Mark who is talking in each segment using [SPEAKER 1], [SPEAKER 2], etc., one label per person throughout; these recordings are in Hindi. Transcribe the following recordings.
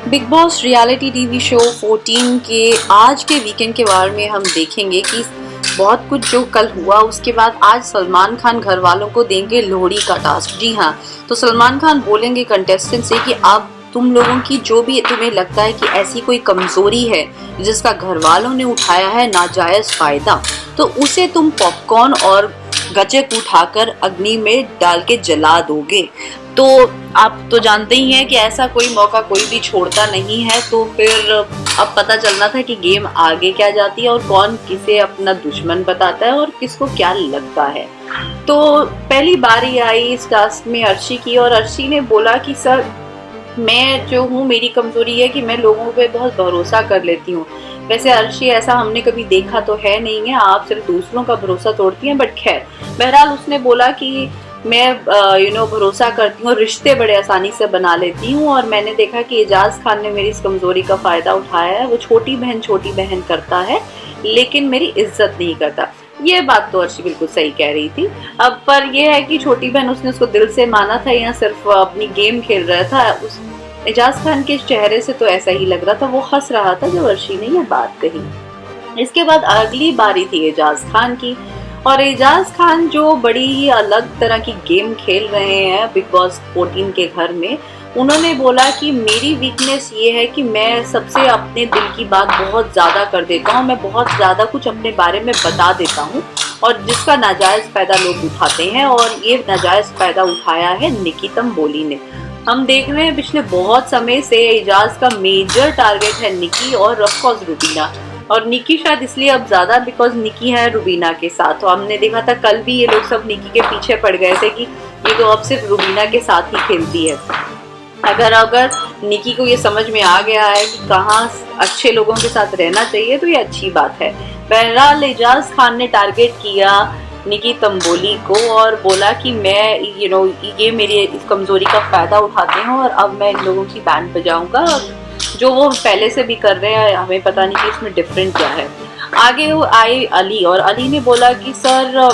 [SPEAKER 1] Big boss reality TV show 14 के आज के वीकेंड के बारे में हम देखेंगे कि बहुत कुछ जो कल हुआ उसके बाद आज सलमान खान घर वालों को देंगे लोहड़ी का टास्क। जी हाँ, तो सलमान खान बोलेंगे कंटेस्टेंट से कि आप तुम लोगों की जो भी तुम्हें लगता है कि ऐसी कोई कमजोरी है जिसका घर वालों ने उठाया है नाजायज फायदा, तो उसे तुम पॉपकॉर्न और गचक उठाकर अग्नि में डाल के जला दोगे। तो आप तो जानते ही हैं कि ऐसा कोई मौका कोई भी छोड़ता नहीं है। तो फिर अब पता चलना था कि गेम आगे क्या जाती है और कौन किसे अपना दुश्मन बताता है और किसको क्या लगता है। तो पहली बारी आई इस टास्क में अर्शी की, और अर्शी ने बोला कि सर मैं जो हूँ, मेरी कमजोरी है कि मैं लोगों पे बहुत भरोसा कर लेती हूँ। वैसे अर्शी ऐसा हमने कभी देखा तो है नहीं है, आप सिर्फ दूसरों का भरोसा तोड़ती हैं। बट खैर, बहरहाल उसने बोला कि मैं भरोसा करती हूँ, रिश्ते बड़े आसानी से बना लेती हूँ, और मैंने देखा कि एजाज खान ने मेरी इस कमजोरी का फायदा उठाया है। वो छोटी बहन करता है लेकिन मेरी इज्जत नहीं करता। ये बात तो अर्शी बिल्कुल सही कह रही थी। अब पर यह है कि छोटी बहन उसने उसको दिल से माना था या सिर्फ अपनी गेम खेल रहा था। उस एजाज खान के चेहरे से तो ऐसा ही लग रहा था, वो हंस रहा था जब अर्शी ने यह बात कही। इसके बाद अगली बारी थी एजाज खान की, और एजाज खान जो बड़ी ही अलग तरह की गेम खेल रहे हैं बिग बॉस 14 के घर में। उन्होंने बोला कि मेरी वीकनेस ये है कि मैं सबसे अपने दिल की बात बहुत ज़्यादा कर देता हूँ, मैं बहुत ज़्यादा कुछ अपने बारे में बता देता हूँ, और जिसका नाजायज़ फ़ायदा लोग उठाते हैं। और ये नाजायज़ फ़ायदा उठाया है निकी तंबोली ने। हम देख रहे हैं पिछले बहुत समय से एजाज का मेजर टारगेट है निकी और ऑफ कोर्स रुबीना। और निकी शायद इसलिए अब ज्यादा बिकॉज निकी है रुबीना के साथ। तो हमने देखा था कल भी ये लोग सब निकी के पीछे पड़ गए थे कि ये तो अब सिर्फ रुबीना के साथ ही खेलती है। अगर निकी को ये समझ में आ गया है कि कहाँ अच्छे लोगों के साथ रहना चाहिए तो ये अच्छी बात है। बहरहाल एजाज खान ने टारगेट किया निकी तंबोली को और बोला कि मैं ये मेरी इस कमजोरी का फायदा उठाते हैं और अब मैं इन लोगों की बैंड बजाऊंगा, जो वो पहले से भी कर रहे हैं। हमें पता नहीं कि इसमें डिफरेंट क्या है। आगे वो आए अली, और अली ने बोला कि सर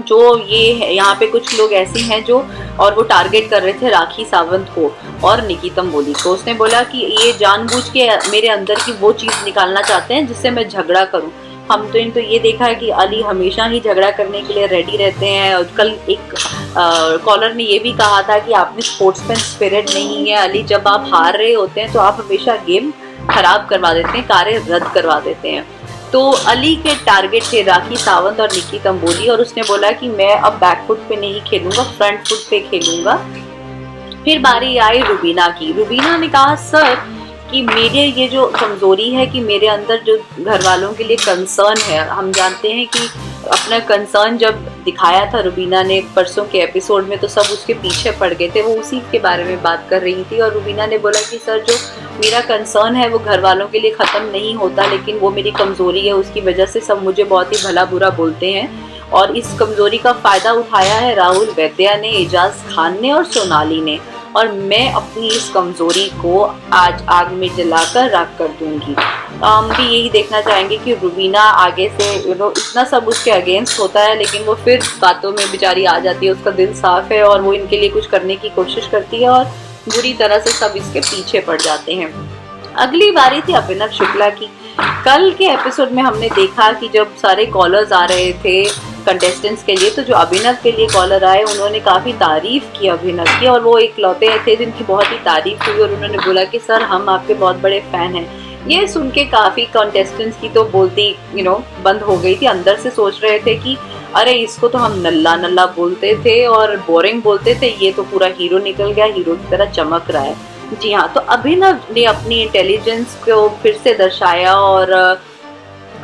[SPEAKER 1] जो ये है यहाँ पे कुछ लोग ऐसे हैं जो, और वो टारगेट कर रहे थे राखी सावंत को और निकी तंबोली को। उसने बोला कि ये जानबूझ के मेरे अंदर की वो चीज़ निकालना चाहते हैं जिससे मैं झगड़ा करूं। हम तो ये देखा है कि अली हमेशा ही झगड़ा करने के लिए रेडी रहते हैं। और कल एक कॉलर ने ये भी कहा था कि आप में स्पोर्ट्समैन स्पिरिट नहीं है अली, जब आप हार रहे होते हैं तो आप हमेशा गेम खराब करवा देते हैं, कार्य रद्द करवा देते हैं। तो अली के टारगेट थे राखी सावंत और निकी तंबोली, और उसने बोला कि मैं अब बैक फुट पे नहीं खेलूंगा, फ्रंट फुट पे खेलूंगा। फिर बारी आई रुबीना की। रुबीना ने कहा सर कि मेरे ये जो कमजोरी है कि मेरे अंदर जो घर वालों के लिए कंसर्न है, हम जानते हैं कि अपना कंसर्न जब दिखाया था रुबीना ने परसों के एपिसोड में तो सब उसके पीछे पड़ गए थे, वो उसी के बारे में बात कर रही थी। और रुबीना ने बोला कि सर जो मेरा कंसर्न है वो घर वालों के लिए ख़त्म नहीं होता, लेकिन वो मेरी कमज़ोरी है, उसकी वजह से सब मुझे बहुत ही भला बुरा बोलते हैं। और इस कमज़ोरी का फ़ायदा उठाया है राहुल वैद्या ने, एजाज खान ने और सोनाली ने, और मैं अपनी इस कमज़ोरी को आज आग में जलाकर राख कर दूंगी। हम भी यही देखना चाहेंगे कि रुबीना आगे से इतना सब उसके अगेंस्ट होता है लेकिन वो फिर बातों में बेचारी आ जाती है, उसका दिल साफ है और वो इनके लिए कुछ करने की कोशिश करती है, और बुरी तरह से सब इसके पीछे पड़ जाते हैं। अगली बारी थी अभिनव शुक्ला की। कल के एपिसोड में हमने देखा कि जब सारे कॉलर्स आ रहे थे कंटेस्टेंट्स के लिए, तो जो अभिनव के लिए कॉलर आए उन्होंने काफ़ी तारीफ़ की अभिनव की, और वो एक लौते थे जिनकी बहुत ही तारीफ़ हुई, और उन्होंने बोला कि सर हम आपके बहुत बड़े फ़ैन हैं। ये सुन के काफ़ी कंटेस्टेंट्स की तो बोलती बंद हो गई थी। अंदर से सोच रहे थे कि अरे इसको तो हम नल्ला नल्ला बोलते थे और बोरिंग बोलते थे, ये तो पूरा हीरो निकल गया, हीरो की तरह चमक रहा है। जी हाँ, तो अभिनव ने अपनी इंटेलिजेंस को फिर से दर्शाया, और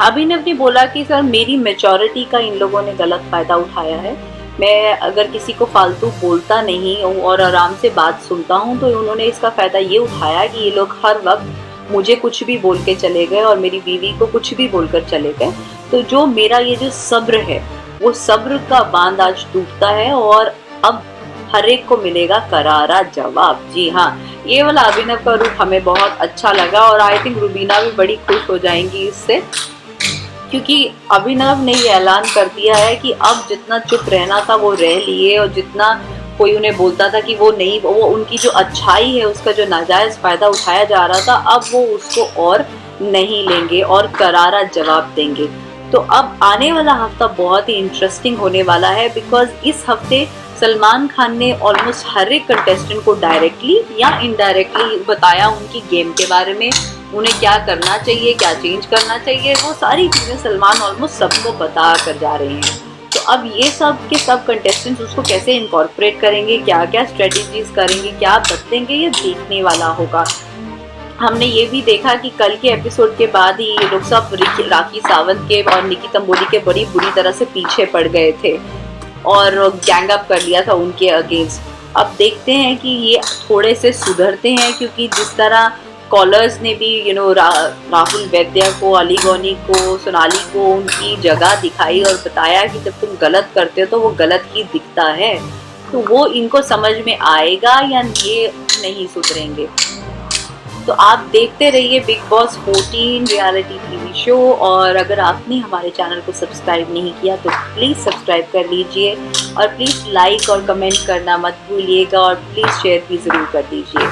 [SPEAKER 1] अभिनव ने बोला कि सर मेरी मैच्योरिटी का इन लोगों ने गलत फ़ायदा उठाया है। मैं अगर किसी को फालतू बोलता नहीं हूँ और आराम से बात सुनता हूँ, तो उन्होंने इसका फ़ायदा ये उठाया कि ये लोग हर वक्त मुझे कुछ भी बोल के चले गए और मेरी बीवी को कुछ भी बोलकर चले गए। तो जो मेरा ये जो सब्र है वो सब्र का बांध आज टूटता है, और अब हर एक को मिलेगा करारा जवाब। जी हाँ, ये वाला अभिनव का रूप हमें बहुत अच्छा लगा, और आई थिंक रुबीना भी बड़ी खुश हो जाएंगी इससे, क्योंकि अभिनव ने ये ऐलान कर दिया है कि अब जितना चुप रहना था वो रह लिए, और जितना कोई उन्हें बोलता था कि वो नहीं, वो उनकी जो अच्छाई है उसका जो नाजायज़ फ़ायदा उठाया जा रहा था, अब वो उसको और नहीं लेंगे और करारा जवाब देंगे। तो अब आने वाला हफ्ता बहुत ही इंटरेस्टिंग होने वाला है, बिकॉज इस हफ्ते सलमान खान ने ऑलमोस्ट हर एक कंटेस्टेंट को डायरेक्टली या इनडायरेक्टली बताया उनकी गेम के बारे में, उन्हें क्या करना चाहिए, क्या चेंज करना चाहिए, वो सारी चीज़ें सलमान ऑलमोस्ट सबको बता कर जा रहे हैं। तो अब ये सब के सब कंटेस्टेंट्स उसको कैसे इनकॉर्पोरेट करेंगे, क्या क्या स्ट्रेटजीज करेंगे, क्या बदलेंगे, ये देखने वाला होगा। हमने ये भी देखा कि कल के एपिसोड के बाद ही ये लोग सब राखी सावंत के और निकी तंबोली के बड़ी बुरी तरह से पीछे पड़ गए थे और गैंग अप कर लिया था उनके अगेंस्ट। अब देखते हैं कि ये थोड़े से सुधरते हैं, क्योंकि जिस तरह कॉलर्स ने भी राहुल वैद्य को, अली गौनी को, सोनाली को उनकी जगह दिखाई और बताया कि जब तुम गलत करते हो तो वो गलत ही दिखता है, तो वो इनको समझ में आएगा या ये नहीं सुधरेंगे। तो आप देखते रहिए big boss 14 reality TV show, और अगर आपने हमारे चैनल को सब्सक्राइब नहीं किया तो प्लीज़ सब्सक्राइब कर लीजिए, और प्लीज़ लाइक और कमेंट करना मत भूलिएगा, और प्लीज़ शेयर भी ज़रूर कर दीजिए।